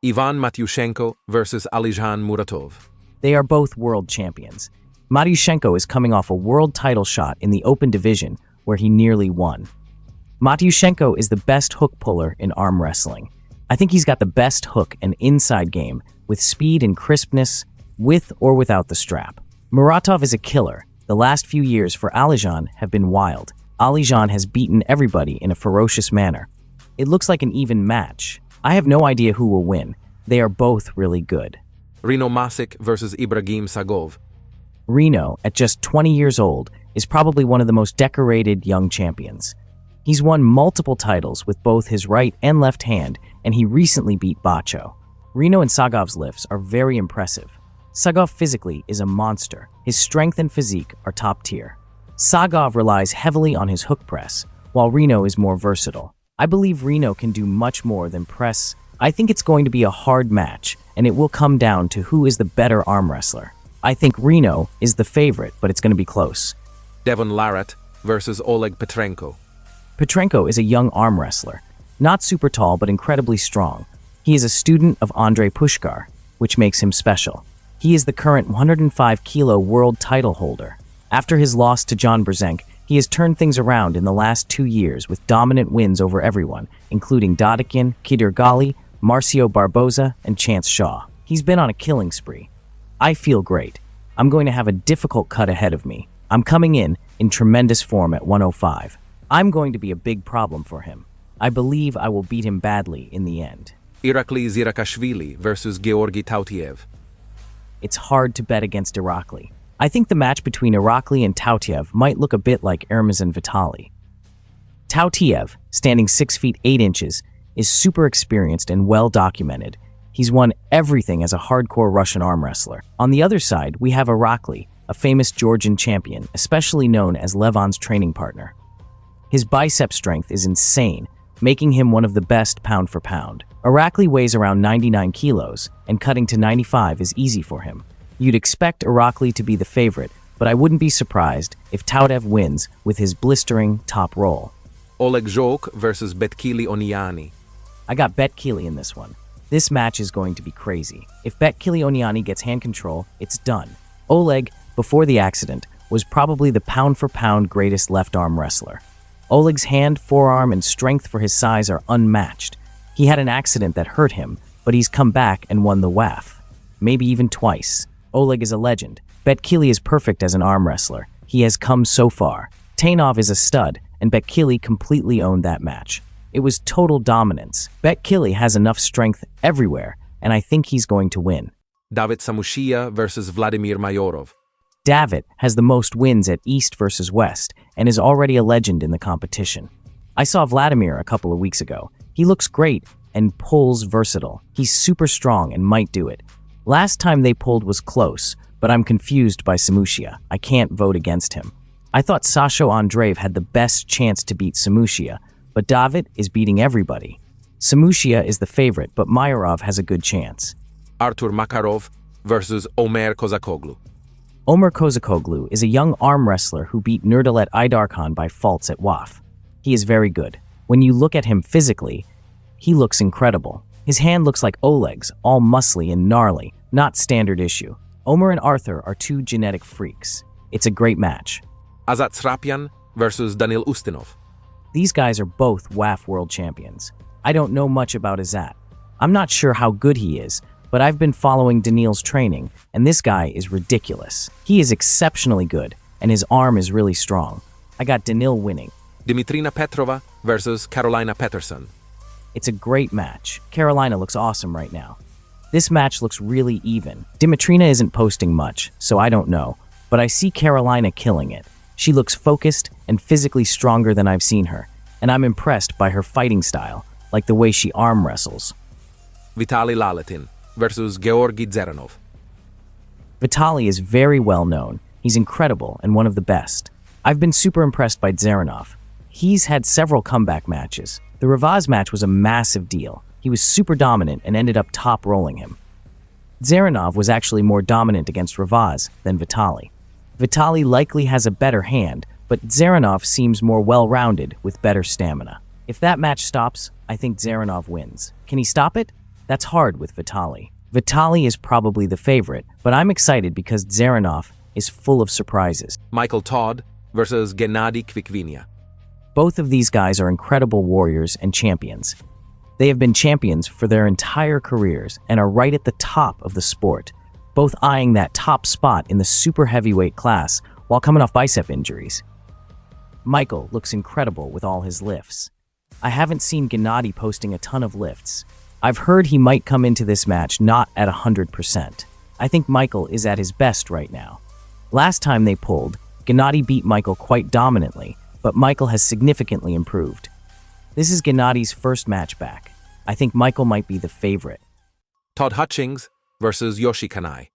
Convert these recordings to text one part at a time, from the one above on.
Ivan Matyushenko versus Alizhan Muratov. They are both world champions. Matyushenko is coming off a world title shot in the open division where he nearly won. Matyushenko is the best hook puller in arm wrestling. I think he's got the best hook and inside game with speed and crispness, with or without the strap. Muratov is a killer. The last few years for Alizhan have been wild. Alizhan has beaten everybody in a ferocious manner. It looks like an even match. I have no idea who will win. They are both really good. Rino Masic versus Ibragim Sagov. Rino, at just 20 years old, is probably one of the most decorated young champions. He's won multiple titles with both his right and left hand, and he recently beat Bacho. Rino and Sagov's lifts are very impressive. Sagov physically is a monster. His strength and physique are top tier. Sagov relies heavily on his hook press, while Rino is more versatile. I believe Rino can do much more than press. I think it's going to be a hard match, and it will come down to who is the better arm wrestler. I think Rino is the favorite, but it's going to be close. Devon Larratt versus Oleg Petrenko. Petrenko is a young arm wrestler, not super tall but incredibly strong. He is a student of Andrei Pushkar, which makes him special. He is the current 105-kilo world title holder. After his loss to John Brzenk, he has turned things around in the last 2 years with dominant wins over everyone, including Dodikin, Kidirgali, Marcio Barboza, and Chance Shaw. He's been on a killing spree. I feel great. I'm going to have a difficult cut ahead of me. I'm coming in tremendous form at 105. I'm going to be a big problem for him. I believe I will beat him badly in the end. Irakli Zirakashvili versus Georgi Tautiev. It's hard to bet against Irakli. I think the match between Irakli and Tautiev might look a bit like Ermaz and Vitali. Tautiev, standing 6 feet 8 inches, is super experienced and well documented. He's won everything as a hardcore Russian arm wrestler. On the other side, we have Irakli, a famous Georgian champion, especially known as Levon's training partner. His bicep strength is insane, making him one of the best pound for pound. Irakli weighs around 99 kilos, and cutting to 95 is easy for him. You'd expect Irakli to be the favorite, but I wouldn't be surprised if Tautiev wins with his blistering top roll. Oleg Zhokh versus Betkili Oniani. I got Betkili in this one. This match is going to be crazy. If Betkili Oniani gets hand control, it's done. Oleg, before the accident, was probably the pound-for-pound greatest left-arm wrestler. Oleg's hand, forearm, and strength for his size are unmatched. He had an accident that hurt him, but he's come back and won the WAF. Maybe even twice. Oleg is a legend. Betkili is perfect as an arm wrestler. He has come so far. Tainov is a stud, and Betkili completely owned that match. It was total dominance. Betkili has enough strength everywhere, and I think he's going to win. David Samushia versus Vladimir Maiorov. David has the most wins at East versus West, and is already a legend in the competition. I saw Vladimir a couple of weeks ago. He looks great and pulls versatile. He's super strong and might do it. Last time they pulled was close, but I'm confused by Samushia. I can't vote against him. I thought Sasho Andreev had the best chance to beat Samushia, but David is beating everybody. Samushia is the favorite, but Maiorov has a good chance. Artur Makarov versus Omer Kozakoglu. Omer Kozakoglu is a young arm wrestler who beat Nurdalet Aydarkhan by faults at WAF. He is very good. When you look at him physically, he looks incredible. His hand looks like Oleg's, all muscly and gnarly, not standard issue. Omer and Arthur are two genetic freaks. It's a great match. Azat Srapyan versus Danil Ustinov. These guys are both WAF world champions. I don't know much about Azat. I'm not sure how good he is, but I've been following Danil's training, and this guy is ridiculous. He is exceptionally good, and his arm is really strong. I got Danil winning. Dimitrina Petrova versus Carolina Pettersson. It's a great match. Carolina looks awesome right now. This match looks really even. Dimitrina isn't posting much, so I don't know, but I see Carolina killing it. She looks focused and physically stronger than I've seen her, and I'm impressed by her fighting style, like the way she arm wrestles. Vitaly Laletin versus Georgi Dzeranov. Vitaly is very well known. He's incredible and one of the best. I've been super impressed by Dzeranov. He's had several comeback matches. The Ravaz match was a massive deal. He was super dominant and ended up top rolling him. Dzeranov was actually more dominant against Ravaz than Vitaly. Vitaly likely has a better hand, but Dzeranov seems more well-rounded with better stamina. If that match stops, I think Dzeranov wins. Can he stop it? That's hard with Vitali. Vitali is probably the favorite, but I'm excited because Dzeranov is full of surprises. Michael Todd versus Gennady Kvikvinia. Both of these guys are incredible warriors and champions. They have been champions for their entire careers and are right at the top of the sport, both eyeing that top spot in the super heavyweight class while coming off bicep injuries. Michael looks incredible with all his lifts. I haven't seen Gennady posting a ton of lifts. I've heard he might come into this match not at 100%. I think Michael is at his best right now. Last time they pulled, Gennady beat Michael quite dominantly, but Michael has significantly improved. This is Gennady's first match back. I think Michael might be the favorite. Todd Hutchings versus Yoshi Kanai.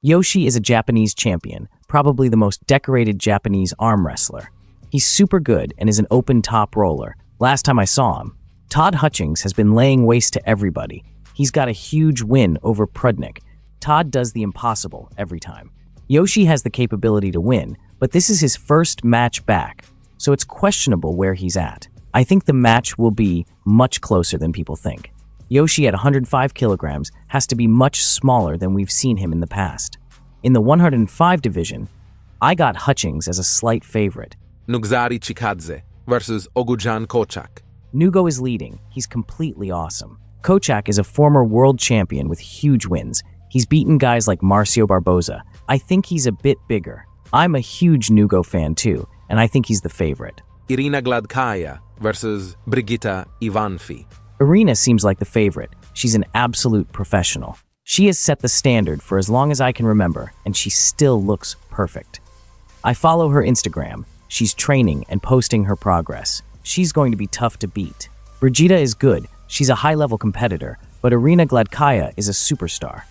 Yoshi is a Japanese champion, probably the most decorated Japanese arm wrestler. He's super good and is an open top roller. Last time I saw him, Todd Hutchings has been laying waste to everybody. He's got a huge win over Prudnik. Todd does the impossible every time. Yoshi has the capability to win, but this is his first match back, so it's questionable where he's at. I think the match will be much closer than people think. Yoshi at 105 kilograms has to be much smaller than we've seen him in the past. In the 105 division, I got Hutchings as a slight favorite. Nugzari Chikadze versus Ogujan Kochak. Nugo is leading. He's completely awesome. Kochak is a former world champion with huge wins. He's beaten guys like Marcio Barboza. I think he's a bit bigger. I'm a huge Nugo fan too, and I think he's the favorite. Irina Gladkaya versus Brigitta Ivanfi. Irina seems like the favorite. She's an absolute professional. She has set the standard for as long as I can remember, and she still looks perfect. I follow her Instagram. She's training and posting her progress. She's going to be tough to beat. Brigitta is good. She's a high-level competitor, but Irina Gladkaya is a superstar.